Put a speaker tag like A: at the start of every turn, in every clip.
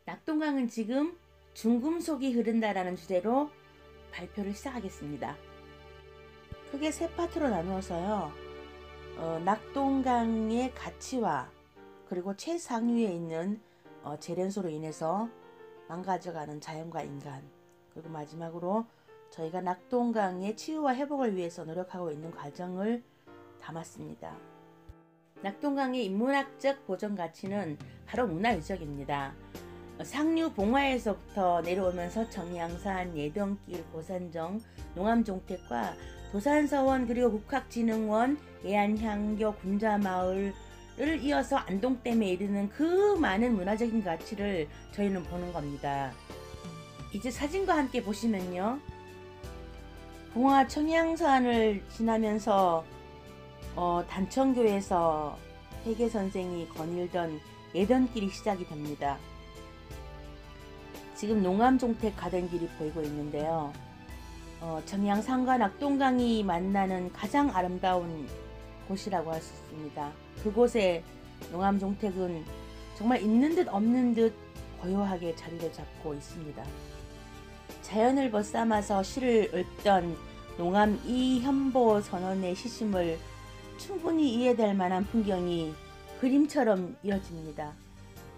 A: 낙동강은 지금 중금속이 흐른다라는 주제로 발표를 시작하겠습니다. 크게 세 파트로 나누어서요. 낙동강의 가치와 그리고 최상위에 있는 제련소로 인해서 망가져가는 자연과 인간, 그리고 마지막으로 저희가 낙동강의 치유와 회복을 위해서 노력하고 있는 과정을 담았습니다. 낙동강의 인문학적 보존 가치는 바로 문화유적입니다. 상류 봉화에서부터 내려오면서 청양산, 예동길, 고산정, 농암종택과 도산서원, 그리고 국학진흥원, 예안향교, 군자마을을 이어서 안동댐에 이르는 그 많은 문화적인 가치를 저희는 보는 겁니다. 이제 사진과 함께 보시면요, 봉화 청양산을 지나면서 단청교에서 회계선생이 거닐던 예던길이 시작이 됩니다. 지금 농암종택 가던 길이 보이고 있는데요. 청양산과 낙동강이 만나는 가장 아름다운 곳이라고 할 수 있습니다. 그곳에 농암종택은 정말 있는 듯 없는 듯 고요하게 자리를 잡고 있습니다. 자연을 벗삼아서 시를 읊던 농암 이현보 선원의 시심을 충분히 이해될 만한 풍경이 그림처럼 이어집니다.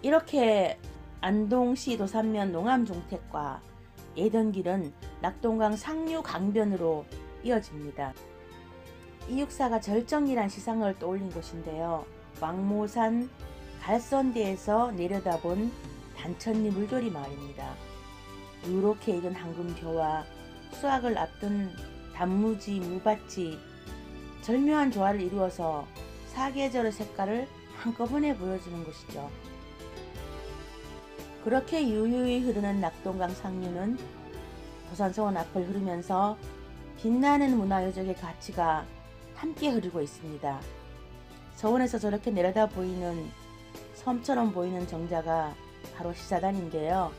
A: 이렇게 안동시 도산면 농암종택과 예던길은 낙동강 상류 강변으로 이어집니다. 이육사가 절정이란 시상을 떠올린 곳인데요. 왕모산 갈선대에서 내려다본 단천리 물조리 마을입니다. 누렇게 익은 황금벼와 수확을 앞둔 단무지, 무밭이 절묘한 조화를 이루어서 사계절의 색깔을 한꺼번에 보여주는 곳이죠. 그렇게 유유히 흐르는 낙동강 상류는 도산서원 앞을 흐르면서 빛나는 문화유적의 가치가 함께 흐르고 있습니다. 서원에서 저렇게 내려다 보이는 섬처럼 보이는 정자가 바로 시사단인데요.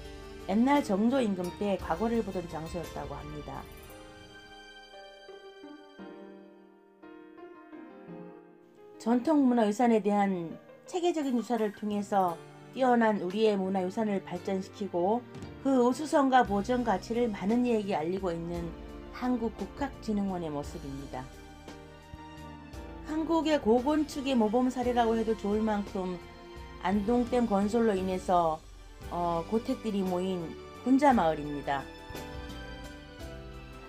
A: 옛날 정조 임금 때 과거를 보던 장소였다고 합니다. 전통문화유산에 대한 체계적인 유사를 통해서 뛰어난 우리의 문화유산을 발전시키고 그 우수성과 보존 가치를 많은 이에게 알리고 있는 한국국학진흥원의 모습입니다. 한국의 고건축의 모범 사례라고 해도 좋을 만큼 안동댐 건설로 인해서 고택들이 모인 군자마을입니다.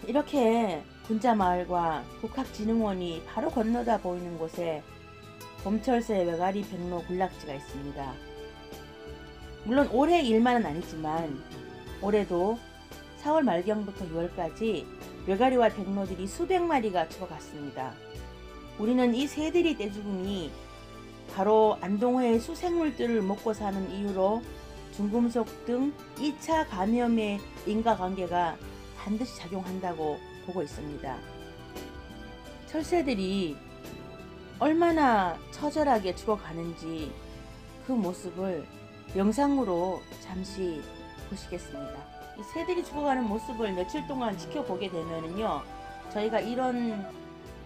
A: 이렇게 군자마을과 국학진흥원이 바로 건너다 보이는 곳에 봄철새 외가리 백로 군락지가 있습니다. 물론 올해 일만은 아니지만 올해도 4월 말경부터 6월까지 외가리와 백로들이 수백 마리가 죽어갔습니다. 우리는 이 새들이 떼죽음이 바로 안동호의 수생물들을 먹고 사는 이유로 중금속 등 2차 감염의 인과관계가 반드시 작용한다고 보고 있습니다. 철새들이 얼마나 처절하게 죽어가는지 그 모습을 영상으로 잠시 보시겠습니다. 이 새들이 죽어가는 모습을 며칠 동안 지켜보게 되면은요, 저희가 이런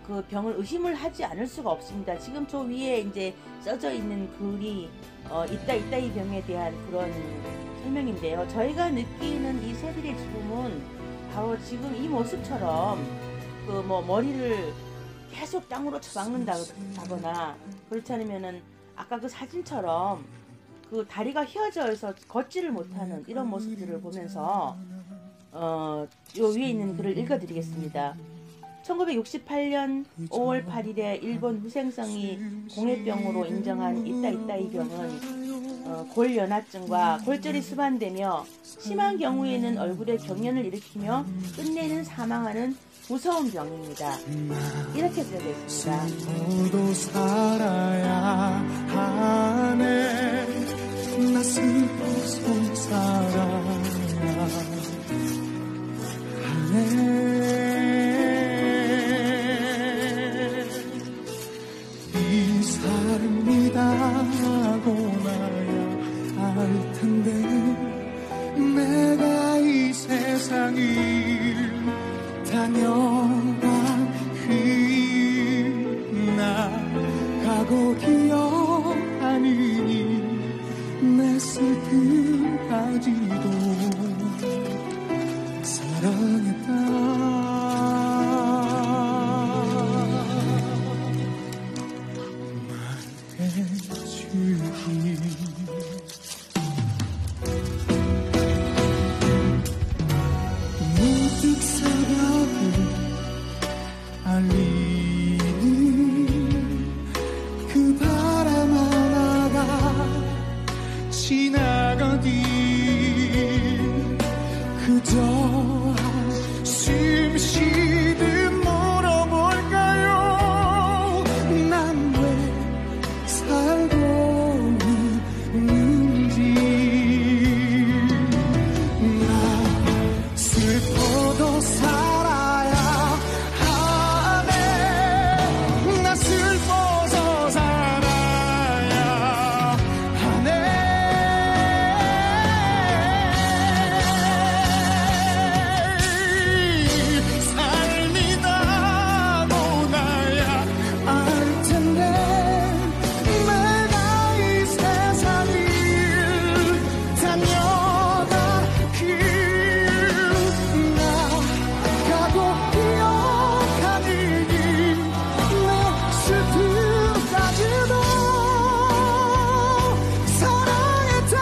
A: 그 병을 의심을 하지 않을 수가 없습니다. 지금 저 위에 이제 써져 있는 글이 있다 이 병에 대한 그런 설명인데요. 저희가 느끼는 이 새들의 죽음은 바로 지금 이 모습처럼 그 머리를 계속 땅으로 쳐박는다거나 그렇지 않으면은 아까 그 사진처럼 그 다리가 휘어져 있어 걷지를 못하는 이런 모습들을 보면서 요 위에 있는 글을 읽어드리겠습니다. 1968년 5월 8일에 일본 후생성이 공해병으로 인정한 있다 이 병은 골연화증과 골절이 수반되며 심한 경우에는 얼굴에 경련을 일으키며 끝내는 사망하는 무서운 병입니다. 이렇게 쓰여져 있습니다.
B: 너도 살아야 하네. 나 슬퍼서 살아야 하네. 이 삶이다 하고 나야 할 텐데 내가 이 세상을 다녀간 휘나 가고 기억하니 아버지도 문득 새벽을 알리는 그 바람 하나가 지나가길 그저 한숨 쉬듯 물어볼까요? 난 왜 살고 있는지. 나 슬퍼도 살아야 하네. 나 슬퍼서 살아야 하네. 삶이 나보다야 알 텐데 내가 이 세상을 다녀가길 나가고 기억하니 내 슬픔까지도 사랑했다.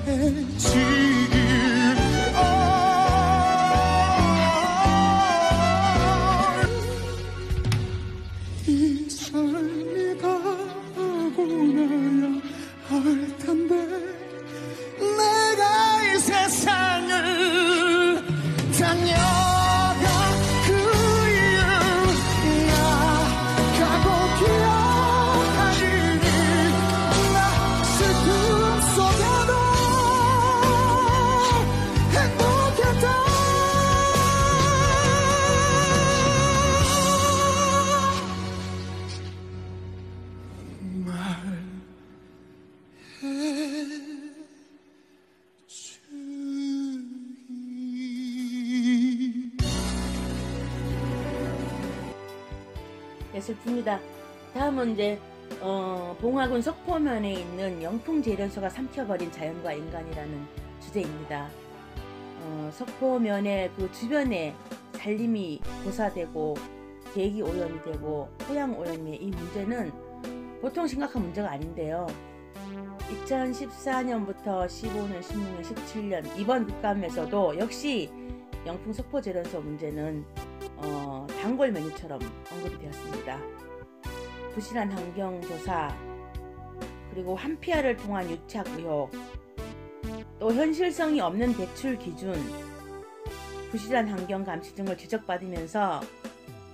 B: 말해주길. 이 삶이 가고 나야 알 텐데 내가 이 세상을 다녀가 그 이유 나가고 기억하니 나 슬픔 속에도 행복했다.
A: 네, 슬픕니다. 다음은 이제 봉화군 석포면에 있는 영풍재련소가 삼켜버린 자연과 인간이라는 주제입니다. 석포면의 그 주변에 산림이 고사되고 대기 오염이 되고 토양 오염의 이 문제는 보통 심각한 문제가 아닌데요. 2014년부터 15년, 16년, 17년 이번 국감에서도 역시 영풍 석포재련소 문제는 단골 메뉴처럼 언급이 되었습니다. 부실한 환경조사, 그리고 한피아를 통한 유착 의혹, 또 현실성이 없는 배출 기준, 부실한 환경 감시 등을 지적받으면서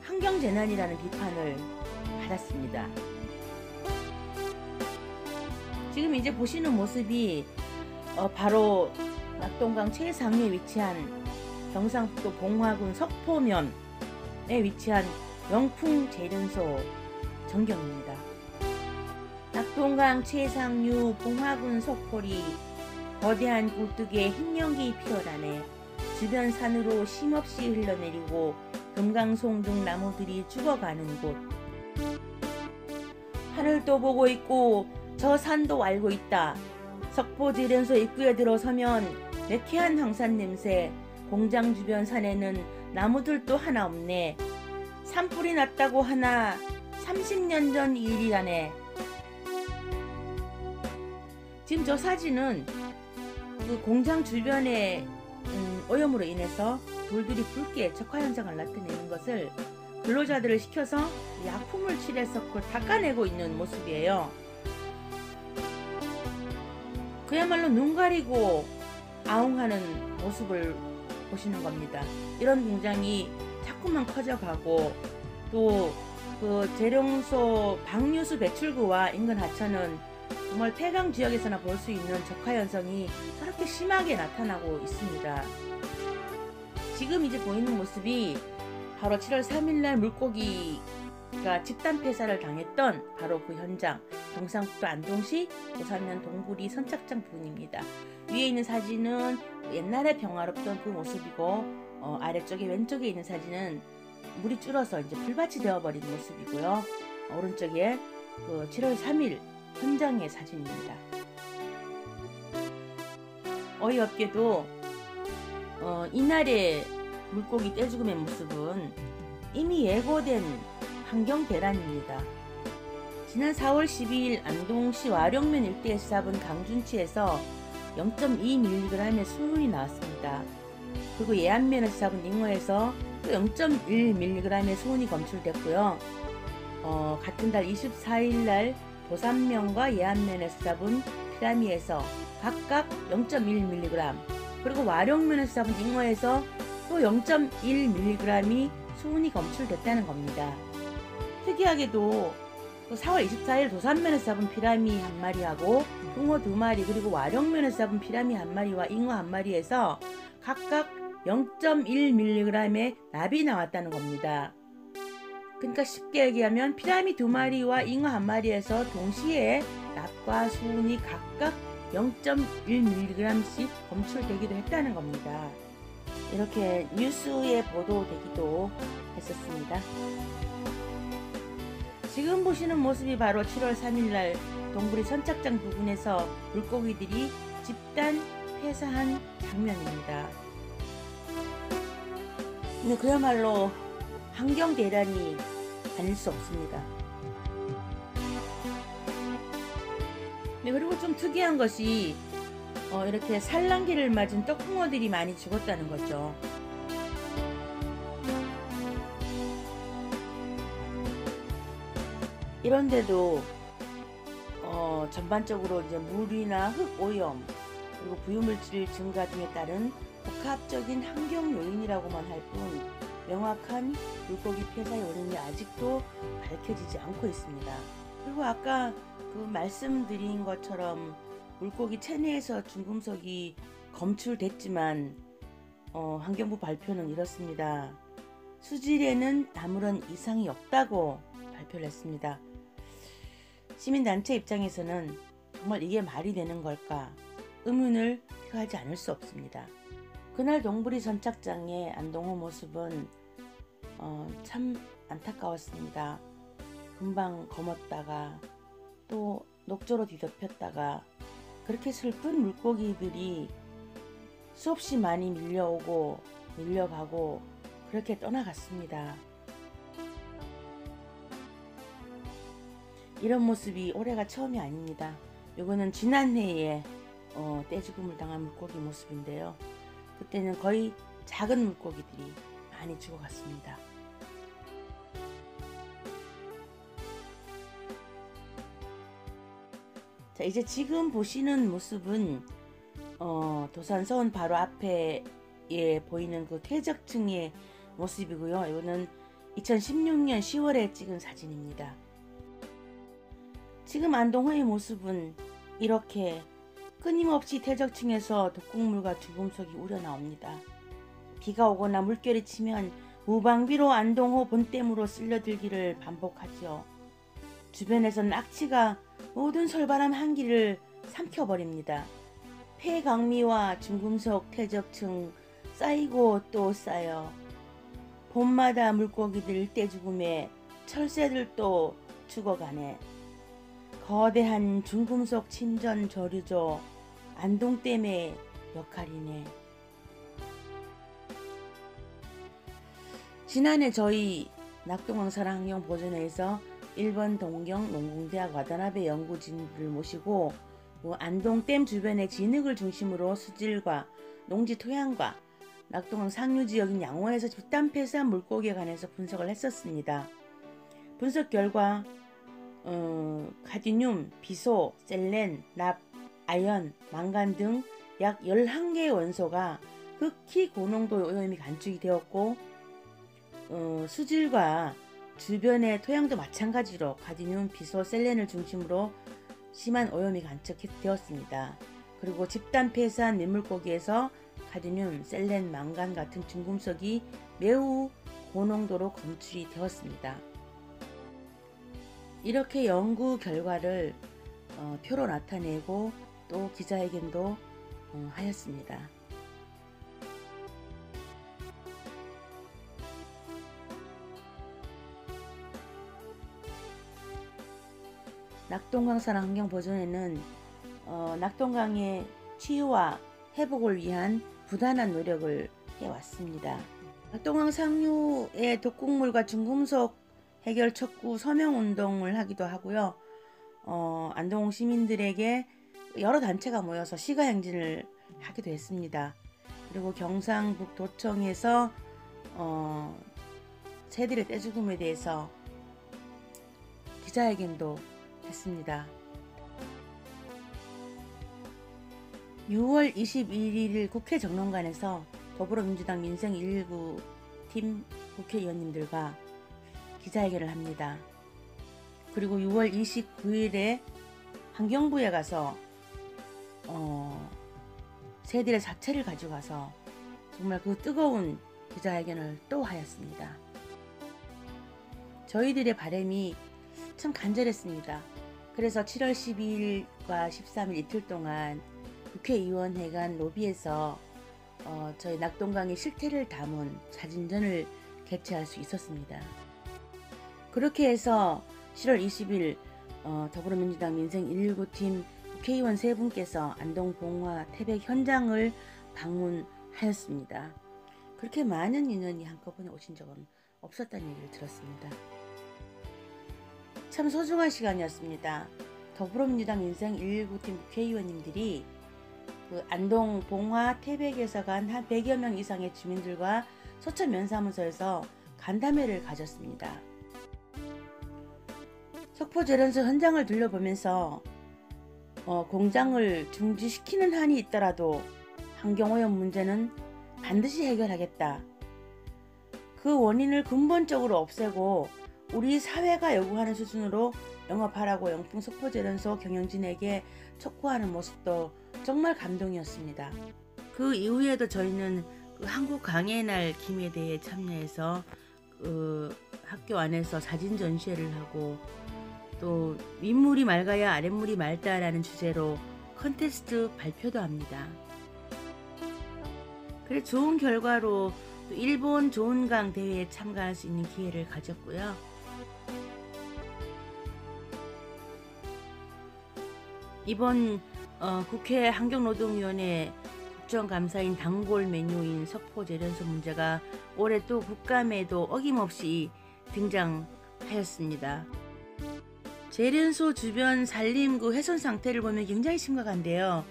A: 환경재난이라는 비판을 받았습니다. 지금 이제 보시는 모습이 바로 낙동강 최상위에 위치한 경상북도 봉화군 석포면에 위치한 영풍재련소 전경입니다. 낙동강 최상류 봉화군 석포리 거대한 굴뚝에 흰 연기 피어나네 주변 산으로 쉼없이 흘러내리고 금강송 등 나무들이 죽어가는 곳. 하늘도 보고 있고 저 산도 알고 있다. 석포재련소 입구에 들어서면 매캐한 황산 냄새, 공장 주변 산에는 나무들도 하나 없네. 산불이 났다고 하나 30년 전 일이라네. 지금 저 사진은 그 공장 주변의 오염으로 인해서 돌들이 붉게 적화 현상을 나타내는 것을 근로자들을 시켜서 약품을 칠해서 그걸 닦아내고 있는 모습이에요. 그야말로 눈 가리고 아웅하는 모습을 보시는 겁니다. 이런 공장이 자꾸만 커져가고 또 그 재련소 방류수 배출구와 인근 하천은 정말 폐강 지역에서나 볼 수 있는 적화 현상이 저렇게 심하게 나타나고 있습니다. 지금 이제 보이는 모습이 바로 7월 3일날 물고기가 집단 폐사를 당했던 바로 그 현장, 경상북도 안동시 오산면 동구리 선착장 부근입니다. 위에 있는 사진은 옛날에 평화롭던 그 모습이고 아래쪽에 왼쪽에 있는 사진은 물이 줄어서 이제 풀밭이 되어버린 모습이고요. 오른쪽에 그 7월 3일 현장의 사진입니다. 어이없게도 이날의 물고기 떼죽음의 모습은 이미 예고된 환경 대란입니다. 지난 4월 12일 안동시 와룡면 일대에서 잡은 강준치에서 0.2mg의 수온이 나왔습니다. 그리고 예안면에서 잡은 잉어에서 또 0.1mg의 수온이 검출됐고요. 같은 달 24일날 도산면과 예안면에서 잡은 피라미에서 각각 0.1mg, 그리고 와룡면에서 잡은 잉어에서 또 0.1mg이 수온이 검출됐다는 겁니다. 특이하게도 4월 24일 도산면에서 잡은 피라미 한 마리하고 붕어 2마리, 그리고 와룡면에서 잡은 피라미 한 마리와 잉어 한 마리에서 각각 0.1mg의 납이 나왔다는 겁니다. 그러니까 쉽게 얘기하면 피라미 2마리와 잉어 한 마리에서 동시에 납과 수온이 각각 0.1mg씩 검출되기도 했다는 겁니다. 이렇게 뉴스에 보도되기도 했었습니다. 지금 보시는 모습이 바로 7월 3일날 동부리 선착장 부근에서 물고기들이 집단 폐사한 장면입니다. 근데 그야말로 환경 대란이 아닐 수 없습니다. 네, 그리고 좀 특이한 것이 이렇게 산란기를 맞은 떡붕어들이 많이 죽었다는 거죠. 이런데도 전반적으로 이제 물이나 흙 오염, 그리고 부유물질 증가 등에 따른 복합적인 환경 요인이라고만 할 뿐 명확한 물고기 폐사의 원인이 아직도 밝혀지지 않고 있습니다. 그리고 아까 그 말씀드린 것처럼 물고기 체내에서 중금속이 검출됐지만 환경부 발표는 이렇습니다. 수질에는 아무런 이상이 없다고 발표를 했습니다. 시민단체 입장에서는 정말 이게 말이 되는 걸까 의문을 표하지 않을 수 없습니다. 그날 동부리 선착장의 안동호 모습은 참 안타까웠습니다. 금방 검었다가 또 녹조로 뒤덮였다가 그렇게 슬픈 물고기들이 수없이 많이 밀려오고 밀려가고 그렇게 떠나갔습니다. 이런 모습이 올해가 처음이 아닙니다. 이거는 지난해에 떼죽음을 당한 물고기 모습인데요. 그때는 거의 작은 물고기들이 많이 죽어갔습니다. 자, 이제 지금 보시는 모습은 도산서원 바로 앞에 보이는 그 퇴적층의 모습이고요. 이거는 2016년 10월에 찍은 사진입니다. 지금 안동호의 모습은 이렇게 끊임없이 퇴적층에서 독극물과 중금속이 우러나옵니다. 비가 오거나 물결이 치면 무방비로 안동호 본댐으로 쓸려들기를 반복하죠. 주변에선 악취가 모든 솔바람 한기를 삼켜버립니다. 폐강미와 중금속 퇴적층 쌓이고 또 쌓여 봄마다 물고기들 떼죽음에 철새들도 죽어가네. 거대한 중금속 침전 저류조 안동댐의 역할이네. 지난해 저희 낙동강사랑환경보존회에서 일본 동경 농공대학 와다나베 연구진들을 모시고 안동댐 주변의 진흙을 중심으로 수질과 농지 토양과 낙동강 상류 지역인 양호에서 집단 폐사한 물고기에 관해서 분석을 했었습니다. 분석 결과 카디뮴, 비소, 셀렌, 납, 아연, 망간 등 약 11개의 원소가 극히 고농도 오염이 간축이 되었고 수질과 주변의 토양도 마찬가지로 카디뮴, 비소, 셀렌을 중심으로 심한 오염이 관측되었습니다. 그리고 집단 폐사한 민물고기에서 카디뮴, 셀렌, 망간 같은 중금속이 매우 고농도로 검출이 되었습니다. 이렇게 연구 결과를 표로 나타내고 또 기자회견도 하였습니다. 낙동강산 환경보존에는 낙동강의 치유와 회복을 위한 부단한 노력을 해왔습니다. 낙동강 상류의 독극물과 중금속 해결 촉구 서명운동을 하기도 하고요. 안동 시민들에게 여러 단체가 모여서 시가행진을 하기도 했습니다. 그리고 경상북도청에서 새들의 떼죽음에 대해서 기자회견도 했습니다. 6월 21일 국회 정론관에서 더불어민주당 민생 119 팀 국회의원님들과 기자회견을 합니다. 그리고 6월 29일에 환경부에 가서 새들의 사체를 가져가서 정말 그 뜨거운 기자회견을 또 하였습니다. 저희들의 바람이 참 간절했습니다. 그래서 7월 12일과 13일 이틀 동안 국회의원회 간 로비에서 저희 낙동강의 실태를 담은 사진전을 개최할 수 있었습니다. 그렇게 해서 7월 20일 더불어민주당 민생 119팀 국회의원 3분께서 안동 봉화 태백 현장을 방문하였습니다. 그렇게 많은 인원이 한꺼번에 오신 적은 없었다는 얘기를 들었습니다. 참 소중한 시간이었습니다. 더불어민주당 민생 119팀 국회의원님들이 그 안동 봉화 태백에서 간 한 100여 명 이상의 주민들과 소천 면사무소에서 간담회를 가졌습니다. 석포재련소 현장을 둘러보면서 공장을 중지시키는 한이 있더라도 환경오염 문제는 반드시 해결하겠다. 그 원인을 근본적으로 없애고 우리 사회가 요구하는 수준으로 영업하라고 영풍 석포재련소 경영진에게 촉구하는 모습도 정말 감동이었습니다. 그 이후에도 저희는 그 한국 강의 날 김해대에 참여해서 학교 안에서 사진 전시회를 하고 또 윗물이 맑아야 아랫물이 맑다라는 주제로 컨테스트 발표도 합니다. 그래 좋은 결과로 또 일본 좋은강 대회에 참가할 수 있는 기회를 가졌고요. 이번 국회 환경노동위원회 국정감사인 단골 메뉴인 석포재련소 문제가 올해 또 국감에도 어김없이 등장하였습니다. 재련소 주변 산림구 훼손 상태를 보면 굉장히 심각한데요.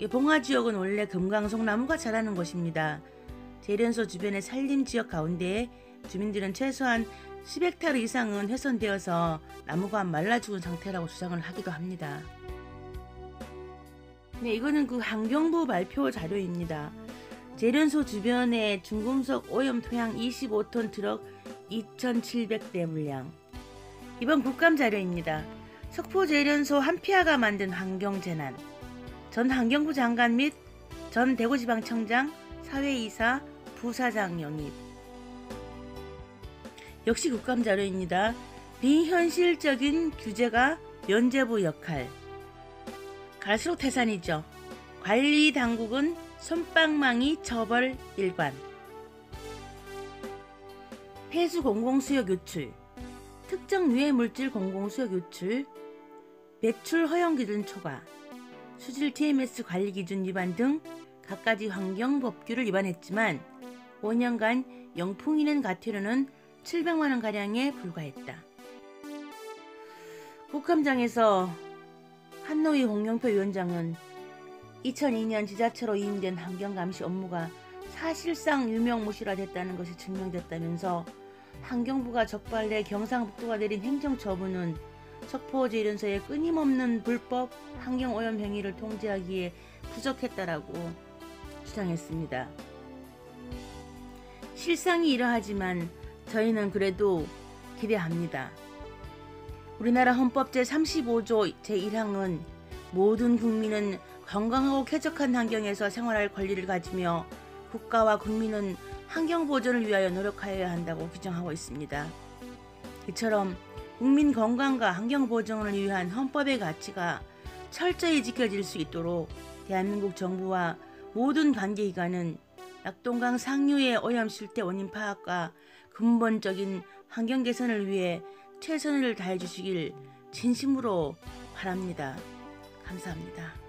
A: 봉화 지역은 원래 금강송 나무가 자라는 곳입니다. 재련소 주변의 산림 지역 가운데 주민들은 최소한 10헥타르 이상은 훼손되어서 나무가 말라 죽은 상태라고 주장을 하기도 합니다. 네, 이거는 그 환경부 발표 자료입니다. 재련소 주변의 중금속 오염 토양 25톤 트럭 2,700대 물량. 이번 국감 자료입니다. 석포재련소 한피아가 만든 환경재난. 전 환경부 장관 및 전 대구지방청장, 사회이사, 부사장 영입. 역시 국감 자료입니다. 비현실적인 규제가 면제부 역할. 갈수록 태산이죠. 관리 당국은 솜방망이 처벌 일관. 폐수 공공수역 유출. 특정 유해 물질 공공수역 유출. 배출 허용 기준 초과. 수질 TMS 관리 기준 위반 등 갖가지 환경 법규를 위반했지만 5년간 영풍이 낸 과태료는 700만원 가량에 불과했다. 국감장에서 한노희 홍영표 위원장은 2002년 지자체로 위임된 환경감시 업무가 사실상 유명무실화됐다는 것이 증명됐다면서 환경부가 적발돼 경상북도가 내린 행정처분은 석포재련소의 끊임없는 불법 환경오염 행위를 통제하기에 부족했다라고 주장했습니다. 실상이 이러하지만 저희는 그래도 기대합니다. 우리나라 헌법 제35조 제1항은 모든 국민은 건강하고 쾌적한 환경에서 생활할 권리를 가지며 국가와 국민은 환경 보존을 위하여 노력하여야 한다고 규정하고 있습니다. 이처럼 국민 건강과 환경 보존을 위한 헌법의 가치가 철저히 지켜질 수 있도록 대한민국 정부와 모든 관계기관은 낙동강 상류의 오염 실태 원인 파악과 근본적인 환경 개선을 위해 최선을 다해 주시길 진심으로 바랍니다. 감사합니다.